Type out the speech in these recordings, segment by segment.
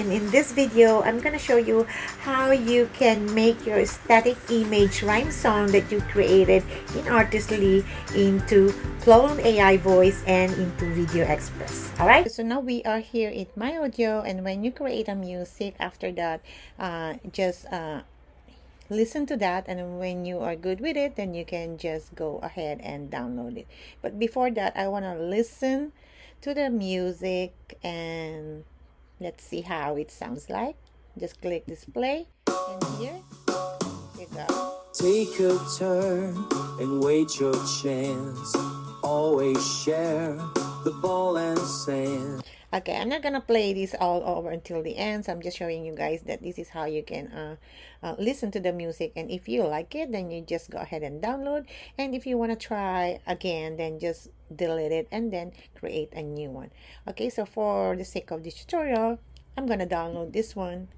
And in this video, I'm gonna show you how you can make your static image rhyme song that you created in Artistly into clone AI voice and into Video Express. Alright? So now we are here in my audio, and when you create a music, after that, just listen to that, and when you are good with it, then you can just go ahead and download it. But before that, I want to listen to the music and let's see how it sounds like. Just click display, and here you go. Take a turn and wait your chance. Always share the ball and sand. Okay, I'm not gonna play this all over until the end, so I'm just showing you guys that this is how you can listen to the music, and if you like it, then you just go ahead and download, and if you want to try again, then just delete it and then create a new one. Okay, so for the sake of this tutorial, I'm gonna download this one.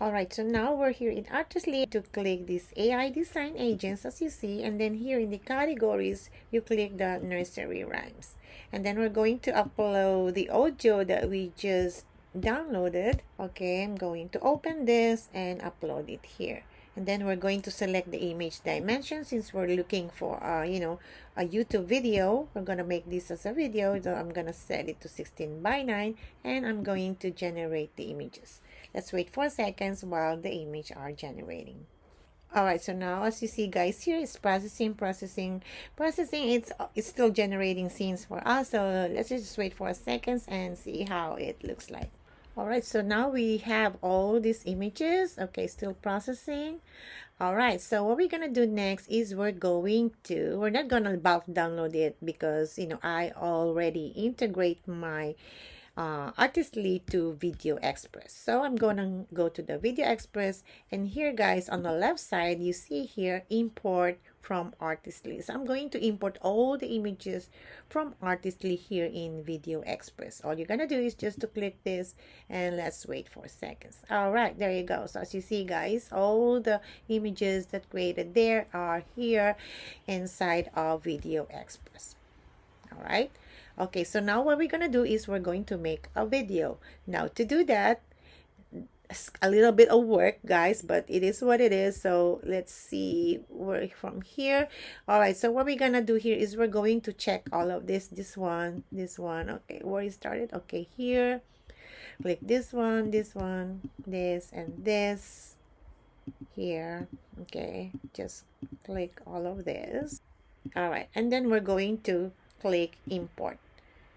Alright, so now we're here in Artistly to click this AI design agents, as you see, and then here in the categories you click the nursery rhymes, and then we're going to upload the audio that we just downloaded. Okay, I'm going to open this and upload it here, and then we're going to select the image dimension since we're looking for a YouTube video. We're gonna make this as a video, so I'm gonna set it to 16:9, and I'm going to generate the images. Let's wait 4 seconds while the image are generating. Alright, so now as you see guys, here is processing. It's still generating scenes for us, so let's just wait 4 seconds and see how it looks like. Alright, so now we have all these images. Okay, still processing. Alright, so what we're gonna do next is we're not gonna bulk download it because I already integrate my Artistly to Video Express. So I'm gonna go to the Video Express, and here guys on the left side you see here import from Artistly. So I'm going to import all the images from Artistly here in Video Express. All you're gonna do is just to click this, and let's wait 4 seconds. All right, there you go. So as you see guys, all the images that created there are here inside of Video Express. All right. Okay, so now what we're gonna do is we're going to make a video. Now to do that, a little bit of work guys, but it is what it is. So let's see where from here. All right, so what we're gonna do here is we're going to check all of this one. Okay, where it started. Okay, here click this one, this and this here. Okay, just click all of this. All right, and then we're going to click import.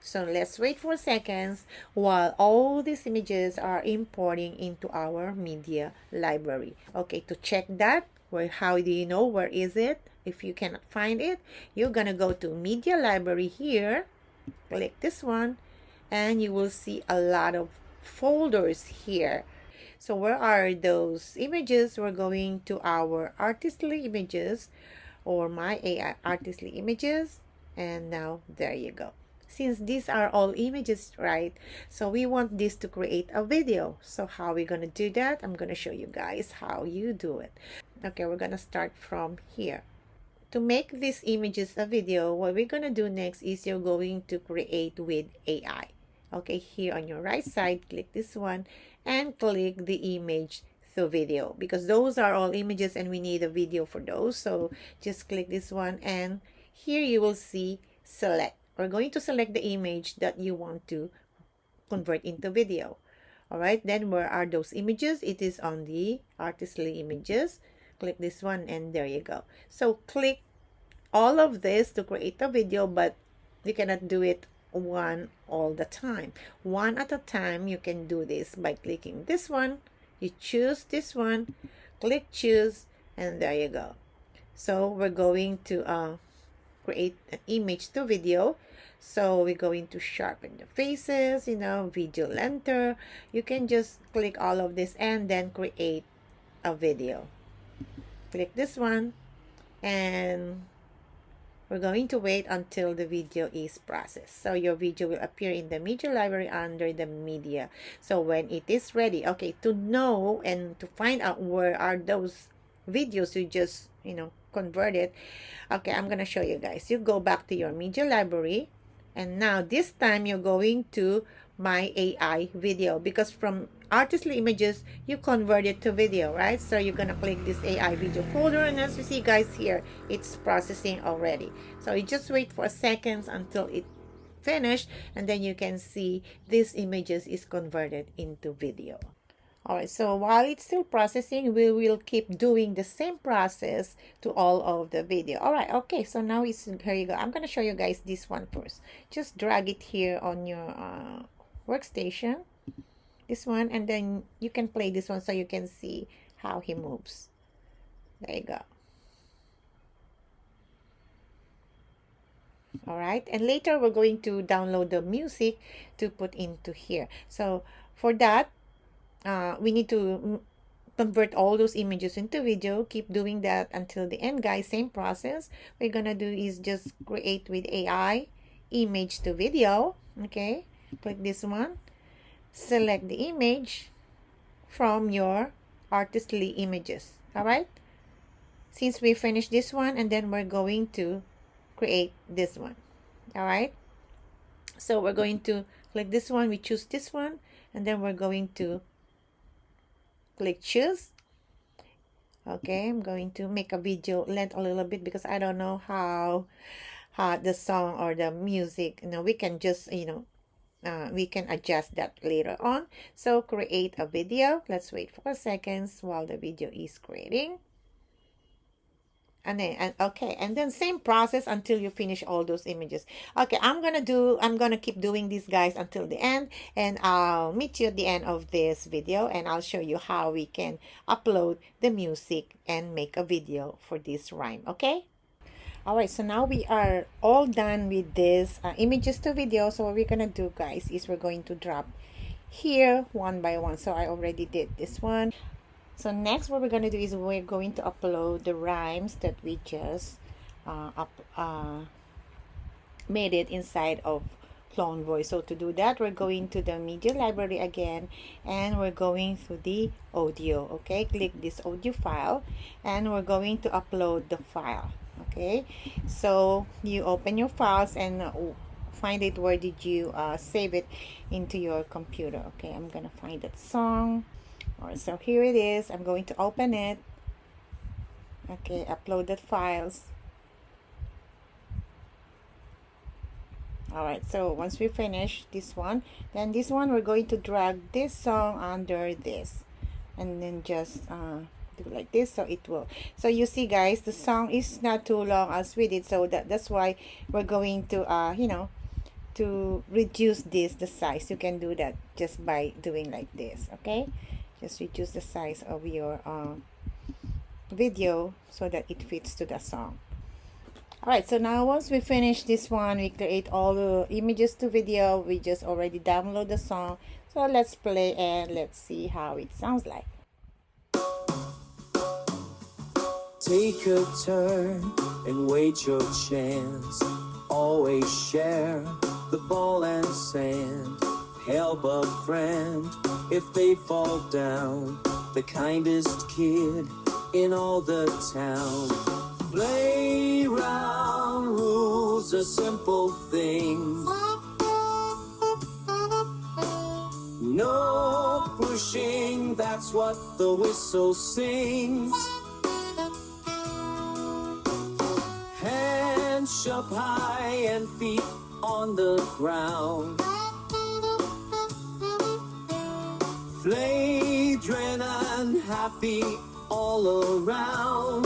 So let's wait 4 seconds while all these images are importing into our media library. Okay, to check that, how do you know where is it? If you cannot find it, you're gonna go to media library here, click this one, and you will see a lot of folders here. So where are those images? We're going to our Artistly images or my AI Artistly images, and now there you go. Since these are all images, right, so we want this to create a video. So how are we gonna do that? I'm gonna show you guys how you do it. Okay, we're gonna start from here. To make these images a video, what we're gonna do next is you're going to create with AI. Okay, here on your right side, click this one and click the image to video, because those are all images and we need a video for those. So just click this one, and here you will see select. We're going to select the image that you want to convert into video. All right, then where are those images? It is on the Artistly images. Click this one, and there you go. So click all of this to create a video, but you cannot do it one all the time. One at a time you can do this by clicking this one. You choose this one, click choose, and there you go. So we're going to create an image to video. So we're going to sharpen the faces, video length. You can just click all of this and then create a video. Click this one, and we're going to wait until the video is processed. So your video will appear in the media library under the media. So when it is ready, okay, to know and to find out where are those videos you just converted. Okay, I'm gonna show you guys. You go back to your media library, and now this time you're going to my AI video, because from artistly images, you convert it to video, right? So you're gonna click this AI video folder, and as you see guys here, it's processing already. So you just wait for seconds until it finished, and then you can see these images is converted into video. All right, so while it's still processing, we will keep doing the same process to all of the video. All right, okay, so now it's, here you go. I'm gonna show you guys this one first. Just drag it here on your workstation, this one, and then you can play this one so you can see how he moves. There you go. All right, and later we're going to download the music to put into here. So for that, we need to convert all those images into video. Keep doing that until the end, guys. Same process. We're gonna do is just create with AI image to video. Okay, click this one, select the image from your artistly images. All right, since we finished this one, and then we're going to create this one. All right, so we're going to click this one, we choose this one, and then we're going to click choose. Okay, I'm going to make a video length a little bit because I don't know how the song or the music, we can just we can adjust that later on. So create a video. Let's wait for seconds while the video is creating. And then same process until you finish all those images. Okay, I'm gonna keep doing these guys until the end, and I'll meet you at the end of this video, and I'll show you how we can upload the music and make a video for this rhyme. Okay, all right, so now we are all done with this images to video. So what we're gonna do, guys, is we're going to drop here one by one. So I already did this one. So next, what we're going to do is we're going to upload the rhymes that we just made it inside of Clone Voice. So to do that, we're going to the media library again, and we're going to the audio. Okay, click this audio file, and we're going to upload the file. Okay, so you open your files and find it. Where did you save it into your computer? Okay, I'm gonna find that song. Alright, so here it is. I'm going to open it. Okay, uploaded files. Alright, so once we finish this one, then this one we're going to drag this song under this, and then just do like this, so it will. So you see, guys, the song is not too long as we did, so that's why we're going to to reduce the size. You can do that just by doing like this. Okay, just reduce the size of your video so that it fits to the song. Alright, so now once we finish this one, we create all the images to video. We just already download the song. So let's play and let's see how it sounds like. Take a turn and wait your chance. Always share the ball and sand. Help a friend if they fall down. The kindest kid in all the town. Playground rules are simple things. No pushing, that's what the whistle sings. Hands up high and feet on the ground. Flagrant and happy all around.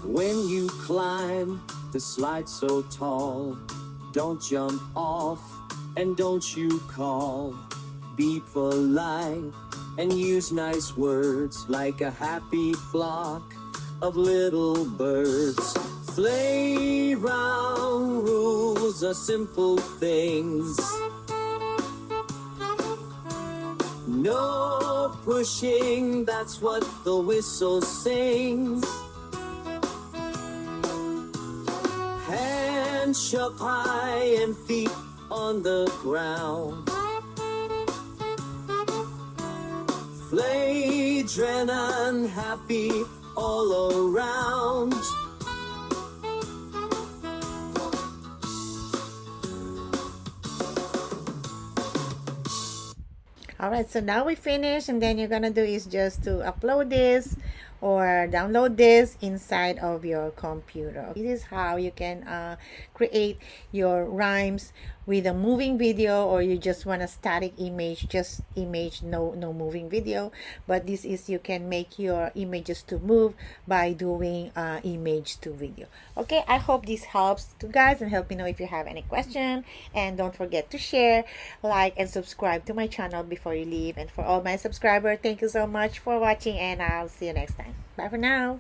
When you climb the slide so tall, don't jump off and don't you call. Be polite and use nice words like a happy flock of little birds. Playground rules are simple things. No pushing, that's what the whistle sings. Hands up high and feet on the ground. Flagrant and happy all around. All right, so now we finished, and then you're gonna do is just to upload this or download this inside of your computer. This is how you can create your rhymes with a moving video, or you just want a static image, just image, no moving video. But this is, you can make your images to move by doing image to video. Okay, I hope this helps you guys, and help me know if you have any question. And don't forget to share, like, and subscribe to my channel before you leave. And for all my subscribers, thank you so much for watching, and I'll see you next time. Bye for now.